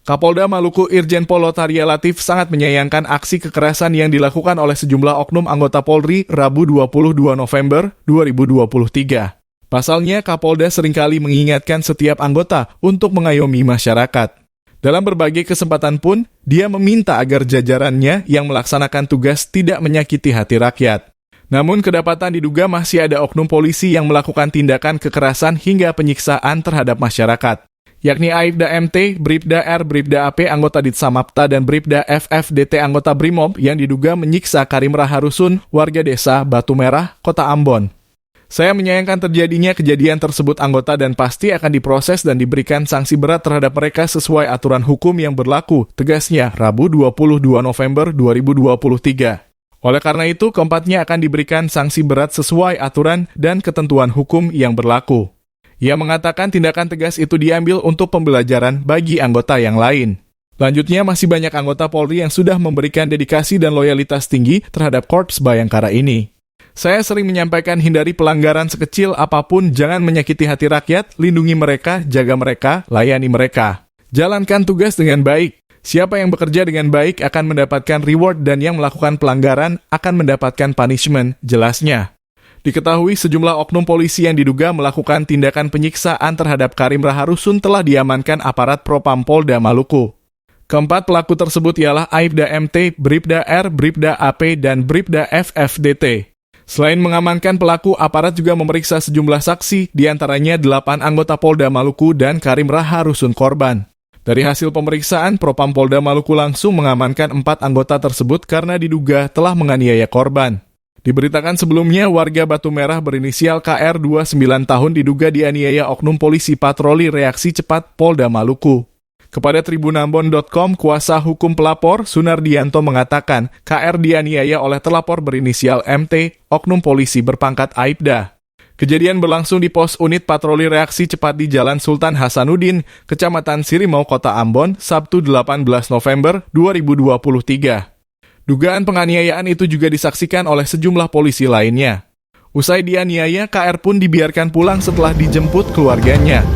Kapolda Maluku Irjen Pol Lotaria Latif sangat menyayangkan aksi kekerasan yang dilakukan oleh sejumlah oknum anggota Polri Rabu 22 November 2023. Pasalnya, Kapolda seringkali mengingatkan setiap anggota untuk mengayomi masyarakat. Dalam berbagai kesempatan pun, dia meminta agar jajarannya yang melaksanakan tugas tidak menyakiti hati rakyat. Namun kedapatan diduga masih ada oknum polisi yang melakukan tindakan kekerasan hingga penyiksaan terhadap masyarakat, yakni Aibda MT, Bribda R, Bribda AP anggota Ditsamapta, dan Bribda FFDT anggota Brimob yang diduga menyiksa Karim Raharusun, warga desa Batu Merah, Kota Ambon. Saya menyayangkan terjadinya kejadian tersebut anggota dan pasti akan diproses dan diberikan sanksi berat terhadap mereka sesuai aturan hukum yang berlaku, tegasnya Rabu 22 November 2023. Oleh karena itu, keempatnya akan diberikan sanksi berat sesuai aturan dan ketentuan hukum yang berlaku. Ia mengatakan tindakan tegas itu diambil untuk pembelajaran bagi anggota yang lain. Lanjutnya, masih banyak anggota Polri yang sudah memberikan dedikasi dan loyalitas tinggi terhadap Korps Bayangkara ini. Saya sering menyampaikan hindari pelanggaran sekecil apapun, jangan menyakiti hati rakyat, lindungi mereka, jaga mereka, layani mereka. Jalankan tugas dengan baik. Siapa yang bekerja dengan baik akan mendapatkan reward dan yang melakukan pelanggaran akan mendapatkan punishment, jelasnya. Diketahui sejumlah oknum polisi yang diduga melakukan tindakan penyiksaan terhadap Karim Raharusun telah diamankan aparat Propam Polda Maluku. Keempat pelaku tersebut ialah Aibda MT, Bribda R, Bribda AP, dan Bribda FFDT. Selain mengamankan pelaku, aparat juga memeriksa sejumlah saksi, diantaranya 8 anggota Polda Maluku dan Karim Raharusun korban. Dari hasil pemeriksaan, Propam Polda Maluku langsung mengamankan 4 anggota tersebut karena diduga telah menganiaya korban. Diberitakan sebelumnya, warga Batu Merah berinisial KR 29 tahun diduga dianiaya oknum polisi patroli reaksi cepat Polda Maluku. Kepada tribunambon.com, kuasa hukum pelapor Sunardianto mengatakan KR dianiaya oleh terlapor berinisial MT, oknum polisi berpangkat Aibda. Kejadian berlangsung di pos unit patroli reaksi cepat di Jalan Sultan Hasanuddin, Kecamatan Sirimau, Kota Ambon, Sabtu 18 November 2023. Dugaan penganiayaan itu juga disaksikan oleh sejumlah polisi lainnya. Usai dianiaya, KR pun dibiarkan pulang setelah dijemput keluarganya.